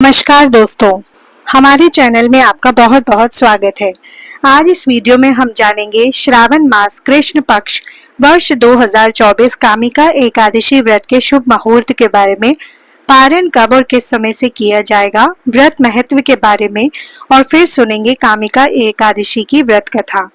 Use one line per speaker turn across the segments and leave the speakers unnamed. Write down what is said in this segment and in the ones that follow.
नमस्कार दोस्तों, हमारे चैनल में आपका बहुत बहुत स्वागत है। आज इस वीडियो में हम जानेंगे श्रावण मास कृष्ण पक्ष वर्ष 2024 कामिका एकादशी व्रत के शुभ मुहूर्त के बारे में, पारण कब और किस समय से किया जाएगा, व्रत महत्व के बारे में और फिर सुनेंगे कामिका एकादशी की व्रत कथा।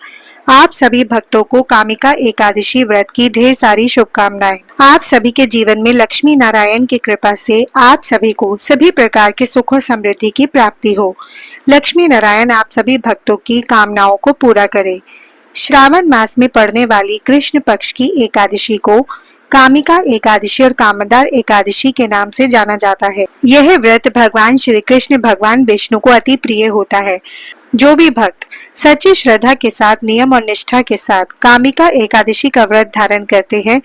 आप सभी भक्तों को कामिका एकादशी व्रत की ढेर सारी शुभकामनाएं। आप सभी के जीवन में लक्ष्मी नारायण की कृपा से आप सभी को सभी प्रकार के सुख और समृद्धि की प्राप्ति हो। लक्ष्मी नारायण आप सभी भक्तों की कामनाओं को पूरा करे। श्रावण मास में पड़ने वाली कृष्ण पक्ष की एकादशी को कामिका एकादशी और कामदार एकादशी के नाम से जाना जाता है। यह व्रत भगवान श्री कृष्ण भगवान विष्णु को अति प्रिय होता है। जो भी भक्त सच्ची श्रद्धा के साथ नियम और निष्ठा के साथ कामिका एकादशी का व्रत धारण करते हैं,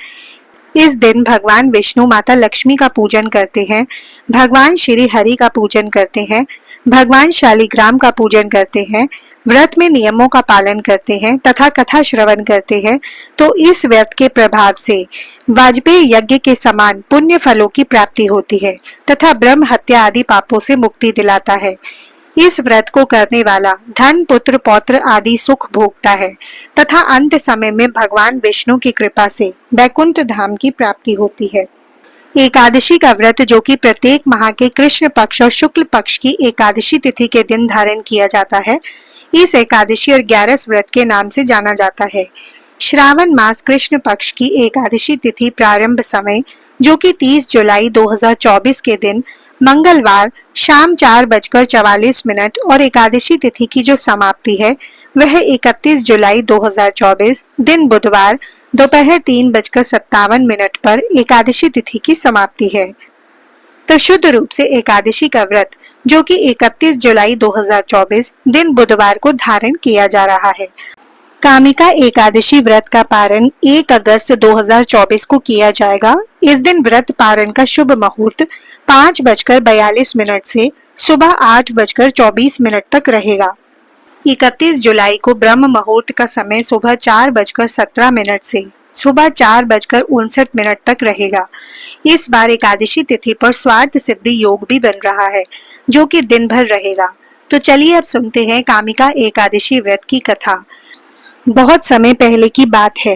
इस दिन भगवान विष्णु माता लक्ष्मी का पूजन करते हैं, भगवान श्री हरि का पूजन करते हैं, भगवान शालिग्राम का पूजन करते हैं, व्रत में नियमों का पालन करते हैं तथा कथा श्रवण करते हैं, तो इस व्रत के प्रभाव से वाजपेयी यज्ञ के समान पुण्य फलों की प्राप्ति होती है तथा ब्रह्म हत्या आदि पापों से मुक्ति दिलाता है। इस व्रत को करने वाला धन पुत्र पौत्र आदि सुख भोगता है तथा अंत समय में भगवान विष्णु की कृपा से वैकुंठ धाम की प्राप्ति होती है। एकादशी का व्रत, जो कि प्रत्येक माह के कृष्ण पक्ष और शुक्ल पक्ष की एकादशी तिथि के दिन धारण किया जाता है, इस एकादशी और 11 व्रत के नाम से जाना जाता है। श्रावण मास कृष्ण पक्ष की एकादशी तिथि प्रारंभ समय, जो कि 30 जुलाई 2024 के दिन मंगलवार शाम 4:44 और एकादशी तिथि की जो समाप्ति है वह 31 जुलाई 2024 दिन बुधवार दोपहर 3:57 पर एकादशी तिथि की समाप्ति है। तो शुद्ध रूप से एकादशी का व्रत, जो कि 31 जुलाई 2024 दिन बुधवार को धारण किया जा रहा है। कामिका एकादशी व्रत का पारण 1 अगस्त 2024 को किया जाएगा। इस दिन व्रत पारण का शुभ मुहूर्त 5:42 से सुबह 8:24 तक रहेगा। 31 जुलाई को ब्रह्म मुहूर्त का समय सुबह 4:17 से सुबह 4:59 तक रहेगा। इस बार एकादशी तिथि पर स्वार्थ सिद्धि योग भी बन रहा है, जो कि दिन भर रहेगा। तो चलिए अब सुनते हैं कामिका एकादशी व्रत की कथा। बहुत समय पहले की बात है।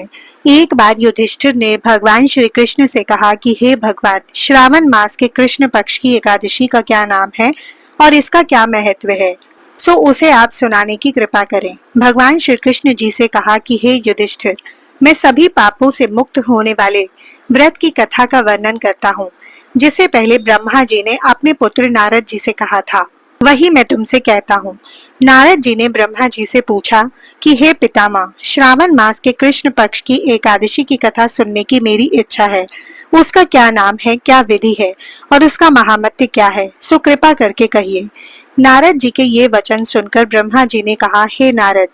एक बार युधिष्ठिर ने भगवान श्री कृष्ण से कहा कि हे भगवान, श्रावण मास के कृष्ण पक्ष की एकादशी का क्या नाम है और इसका क्या महत्व है, सो उसे आप सुनाने की कृपा करें। भगवान श्री कृष्ण जी से कहा कि हे युधिष्ठिर, मैं सभी पापों से मुक्त होने वाले व्रत की कथा का वर्णन करता हूँ, जिसे पहले ब्रह्मा जी ने अपने पुत्र नारद जी से कहा था, वही मैं तुमसे कहता हूँ। नारद जी ने ब्रह्मा जी से पूछा कि हे पितामह, श्रावण मास के कृष्ण पक्ष की एकादशी की कथा सुनने की मेरी इच्छा है। उसका क्या नाम है, क्या विधि है और उसका महामत्य क्या है, सो कृपा करके कहिए। नारद जी के ये वचन सुनकर ब्रह्मा जी ने कहा, हे नारद,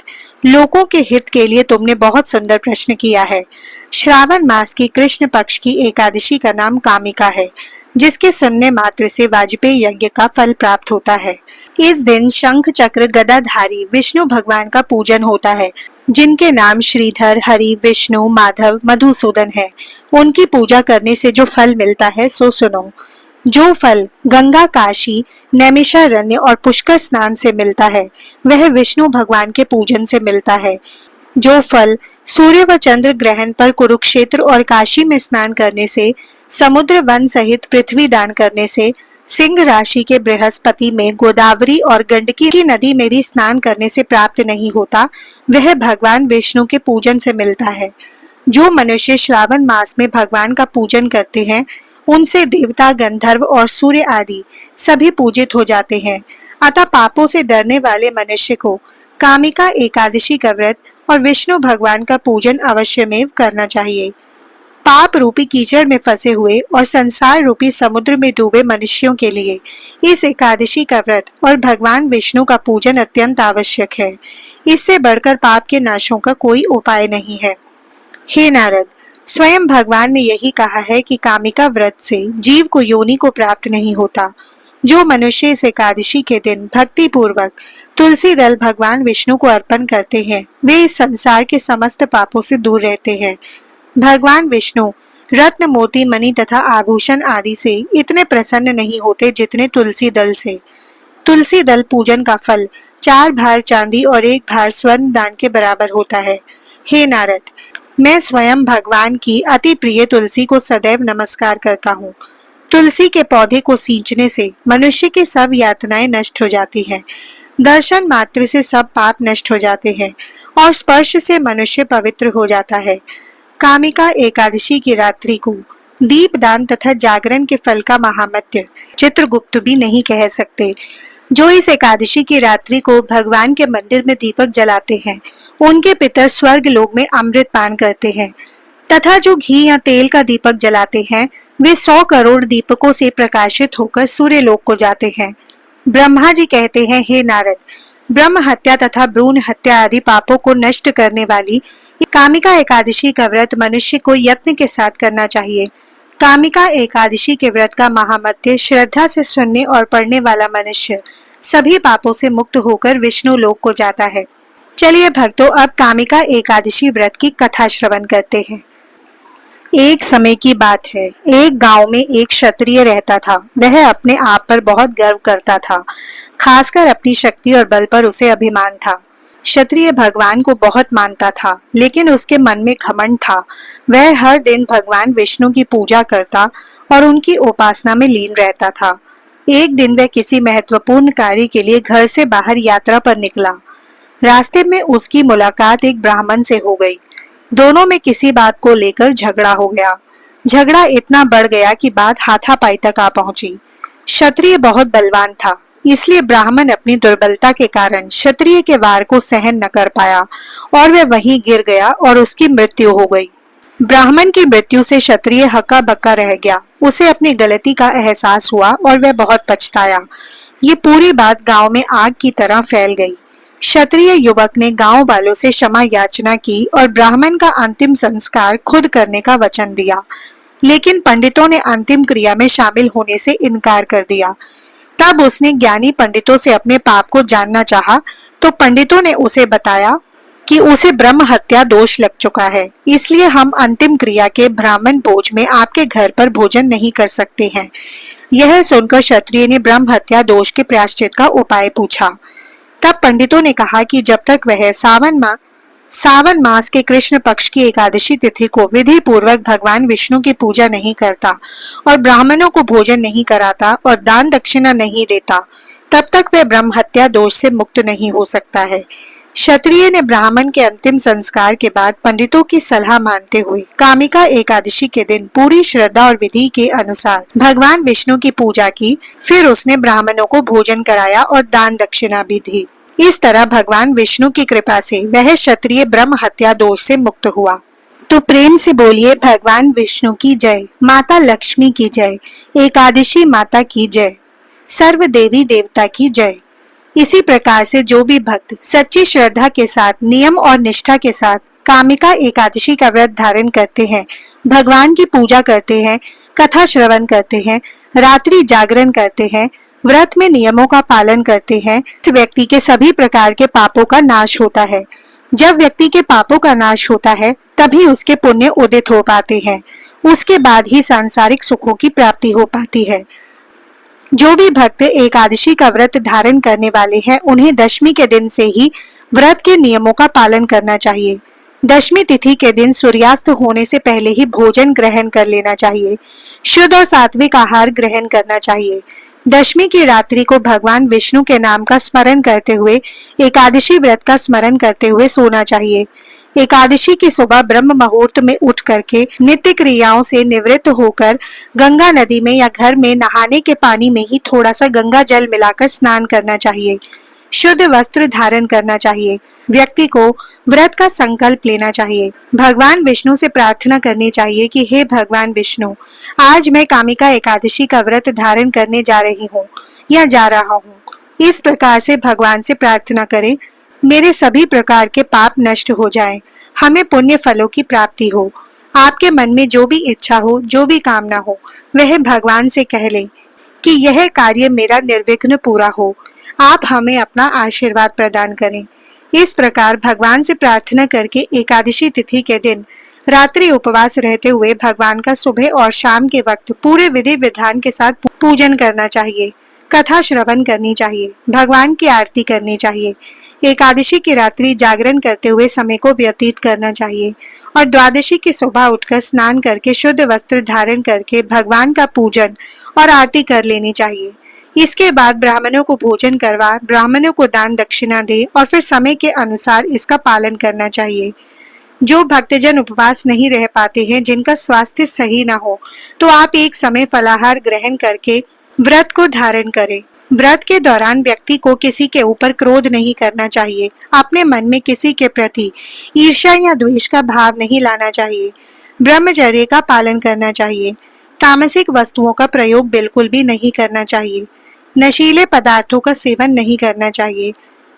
लोगों के हित के लिए तुमने बहुत सुंदर प्रश्न किया है। श्रावण मास की कृष्ण पक्ष की एकादशी का नाम कामिका है, जिसके सुनने मात्र से वाजपेयी यज्ञ का फल प्राप्त होता है। इस दिन शंख चक्र गदाधारी विष्णु भगवान का पूजन होता है, जिनके नाम श्रीधर, हरि, विष्णु, माधव, मधुसूदन है। उनकी पूजा करने से जो फल मिलता है सो सुनो। जो फल गंगा, काशी, नैमिषारण्य और पुष्कर स्नान से मिलता है, वह विष्णु भगवान के पूजन से मिलता है। जो फल सूर्य व चंद्र ग्रहण पर कुरुक्षेत्र और काशी में स्नान करने से, समुद्र वन सहित पृथ्वी दान करने से, सिंह राशि के बृहस्पति में, गोदावरी और गंडकी की नदी में भी स्नान करने से प्राप्त नहीं होता, वह भगवान विष्णु के पूजन से मिलता है। जो मनुष्य श्रावण मास में भगवान का पूजन करते हैं, उनसे देवता, गंधर्व और सूर्य आदि सभी पूजित हो जाते हैं। अतः पापों से डरने वाले मनुष्य को कामिका एकादशी का व्रत और विष्णु भगवान का पूजन अवश्यमेव करना चाहिए। पाप रूपी कीचड़ में फंसे हुए और संसार रूपी समुद्र में डूबे मनुष्यों के लिए इस एकादशी का व्रत और भगवान विष्णु का पूजन अत्यंत आवश्यक है। इससे बढ़कर पाप के नाशों का कोई उपाय नहीं है। हे नारद, स्वयं भगवान ने यही कहा है कि कामिका व्रत से जीव को योनि को प्राप्त नहीं होता। जो मनुष्य इस एकादशी के दिन भक्ति पूर्वक तुलसी दल भगवान विष्णु को अर्पण करते हैं, वे इस संसार के समस्त पापों से दूर रहते हैं। भगवान विष्णु रत्न मोती मणि तथा आभूषण आदि से इतने प्रसन्न नहीं होते जितने तुलसी दल से। तुलसी दल पूजन का फल 4 भार चांदी और 1 भार स्वर्ण दान के बराबर होता है। हे नारद, मैं स्वयं भगवान की अति प्रिय तुलसी को सदैव नमस्कार करता हूँ। तुलसी के पौधे को सींचने से मनुष्य की सब यातनाएं नष्ट हो जाती हैं। दर्शन मात्र से सब पाप नष्ट हो जाते हैं और स्पर्श से मनुष्य पवित्र हो जाता है। कामिका एकादशी की रात्रि को दीपदान तथा जागरण के फल का महामत्य चित्रगुप्त भी नहीं कह सकते। जो इस एकादशी की रात्रि को भगवान के मंदिर में दीपक जलाते हैं, उनके पितर स्वर्ग लोक में अमृत पान करते हैं, तथा जो घी या तेल का दीपक जलाते हैं, वे 100 करोड़ दीपकों से प्रकाशित होकर सूर्य लोक को जाते हैं। ब्रह्मा जी कहते हैं, हे नारद, ब्रह्म हत्या तथा भ्रूण हत्या आदि पापों को नष्ट करने वाली कामिका एकादशी का व्रत मनुष्य को यत्न के साथ करना चाहिए। कामिका एकादशी के व्रत का महामत्य श्रद्धा से सुनने और पढ़ने वाला मनुष्य सभी पापों से मुक्त होकर विष्णु लोक को जाता है। चलिए भक्तों, अब कामिका एकादशी व्रत की कथा श्रवण करते हैं। एक समय की बात है, एक गांव में एक क्षत्रिय रहता था। वह अपने आप पर बहुत गर्व करता था, खासकर अपनी शक्ति और बल पर उसे अभिमान था। क्षत्रिय भगवान को बहुत मानता था, लेकिन उसके मन में घमंड था। वह हर दिन भगवान विष्णु की पूजा करता और उनकी उपासना में लीन रहता था। एक दिन वह किसी महत्वपूर्ण कार्य के लिए घर से बाहर यात्रा पर निकला। रास्ते में उसकी मुलाकात एक ब्राह्मण से हो गई। दोनों में किसी बात को लेकर झगड़ा हो गया। झगड़ा इतना बढ़ गया कि बात हाथापाई तक आ पहुंची। क्षत्रिय बहुत बलवान था, इसलिए ब्राह्मण अपनी दुर्बलता के कारण क्षत्रिय के वार को सहन न कर पाया और वह वहीं गिर गया और उसकी मृत्यु हो गई। ब्राह्मण की मृत्यु से क्षत्रिय हक्का बक्का रह गया। उसे अपनी गलती का एहसास हुआ और वह बहुत पछताया। ये पूरी बात गांव में आग की तरह फैल गई। क्षत्रिय युवक ने गांव वालों से क्षमा याचना की और ब्राह्मण का अंतिम संस्कार खुद करने का वचन दिया, लेकिन पंडितों ने अंतिम क्रिया में शामिल होने से इनकार कर दिया। तब उसने ज्ञानी पंडितों से अपने पाप को जानना चाहा, तो पंडितों ने उसे बताया कि उसे ब्रह्म हत्या दोष लग चुका है, इसलिए हम अंतिम क्रिया के ब्राह्मण भोज में आपके घर पर भोजन नहीं कर सकते हैं। यह सुनकर क्षत्रिय ने ब्रह्म हत्या दोष के प्रायश्चित का उपाय पूछा। तब पंडितों ने कहा कि जब तक वह सावन मास के कृष्ण पक्ष की एकादशी तिथि को विधि पूर्वक भगवान विष्णु की पूजा नहीं करता और ब्राह्मणों को भोजन नहीं कराता और दान दक्षिणा नहीं देता, तब तक वह ब्रह्म हत्या दोष से मुक्त नहीं हो सकता है। क्षत्रिय ने ब्राह्मण के अंतिम संस्कार के बाद पंडितों की सलाह मानते हुए कामिका एकादशी के दिन पूरी श्रद्धा और विधि के अनुसार भगवान विष्णु की पूजा की। फिर उसने ब्राह्मणों को भोजन कराया और दान दक्षिणा भी दी। इस तरह भगवान विष्णु की कृपा से वह क्षत्रिय ब्रह्म हत्या दोष से मुक्त हुआ। तो प्रेम से बोलिए भगवान विष्णु की जय, माता लक्ष्मी की जय, एकादशी माता की जय, सर्व देवी देवता की जय। इसी प्रकार से जो भी भक्त सच्ची श्रद्धा के साथ नियम और निष्ठा के साथ कामिका एकादशी का व्रत धारण करते हैं, भगवान की पूजा करते हैं, कथा श्रवण करते हैं, रात्रि जागरण करते हैं, व्रत में नियमों का पालन करते हैं, इस व्यक्ति के सभी प्रकार के पापों का नाश होता है। जब व्यक्ति के पापों का नाश होता है, तभी उसके पुण्य उदित हो पाते हैं। उसके बाद ही सांसारिक सुखों की प्राप्ति हो पाती है। जो भी भक्त एकादशी का व्रत धारण करने वाले हैं, उन्हें दशमी के दिन से ही व्रत के नियमों का पालन करना चाहिए। दशमी तिथि के दिन सूर्यास्त होने से पहले ही भोजन ग्रहण कर लेना चाहिए। शुद्ध और सात्विक आहार ग्रहण करना चाहिए। दशमी की रात्रि को भगवान विष्णु के नाम का स्मरण करते हुए एकादशी व्रत का स्मरण करते हुए सोना चाहिए। एकादशी की सुबह ब्रह्म मुहूर्त में उठ करके नित्य क्रियाओं से निवृत्त होकर गंगा नदी में या घर में नहाने के पानी में ही थोड़ा सा गंगा जल मिलाकर स्नान करना चाहिए। शुद्ध वस्त्र धारण करना चाहिए। व्यक्ति को व्रत का संकल्प लेना चाहिए। भगवान विष्णु से प्रार्थना करनी चाहिए कि हे भगवान विष्णु, आज मैं कामिका एकादशी का व्रत धारण करने जा रही हूँ या जा रहा हूँ। इस प्रकार से भगवान से प्रार्थना करें, मेरे सभी प्रकार के पाप नष्ट हो जाएं, हमें पुण्य फलों की प्राप्ति हो। आपके मन में जो भी इच्छा हो, जो भी कामना हो, वह भगवान से कह लें कि यह कार्य मेरा निर्विघ्न पूरा हो। आप हमें अपना आशीर्वाद प्रदान करें। इस प्रकार भगवान से प्रार्थना करके एकादशी तिथि के दिन रात्रि उपवास रहते हुए भगवान का सुबह और शाम के वक्त पूरे विधि विधान के साथ पूजन करना चाहिए। कथा श्रवण करनी चाहिए, भगवान की आरती करनी चाहिए। एकादशी की रात्रि जागरण करते हुए समय को व्यतीत करना चाहिए और द्वादशी की सुबह उठकर स्नान करके शुद्ध वस्त्र धारण करके भगवान का पूजन और आरती कर लेनी चाहिए। इसके बाद ब्राह्मणों को भोजन करवा, ब्राह्मणों को दान दक्षिणा दे और फिर समय के अनुसार इसका पालन करना चाहिए। जो भक्तजन उपवास नहीं रह पाते हैं, जिनका स्वास्थ्य सही ना हो, तो आप एक समय फलाहार ग्रहण करके व्रत को धारण करें। व्रत के दौरान व्यक्ति को किसी के ऊपर क्रोध नहीं करना चाहिए। अपने मन में किसी के प्रति ईर्ष्या या द्वेष का भाव नहीं लाना चाहिए। ब्रह्मचर्य का पालन करना चाहिए। तामसिक वस्तुओं का प्रयोग बिल्कुल भी नहीं करना चाहिए। नशीले पदार्थों का सेवन नहीं करना चाहिए।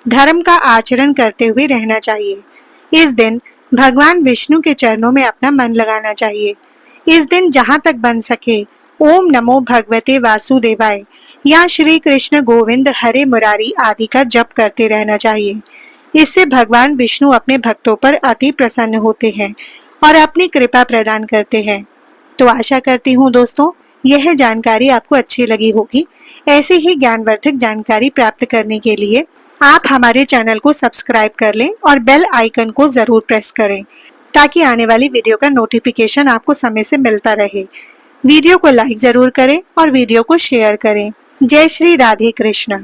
धर्म का आचरण करते हुए रहना चाहिए। इस दिन भगवान विष्णु के चरणों में अपना मन लगाना चाहिए। इस दिन जहां तक बन सके ओम नमो भगवते वासुदेवाय या श्री कृष्ण गोविंद हरे मुरारी आदि का जप करते रहना चाहिए। इससे भगवान विष्णु अपने भक्तों पर अति प्रसन्न होते हैं और अपनी कृपा प्रदान करते हैं। तो आशा करती हूँ दोस्तों, यह जानकारी आपको अच्छी लगी होगी। ऐसी ही ज्ञानवर्धक जानकारी प्राप्त करने के लिए आप हमारे चैनल को सब्सक्राइब कर लें और बेल आइकन को जरूर प्रेस करें ताकि आने वाली वीडियो का नोटिफिकेशन आपको समय से मिलता रहे। वीडियो को लाइक जरूर करें और वीडियो को शेयर करें। जय श्री राधे कृष्ण।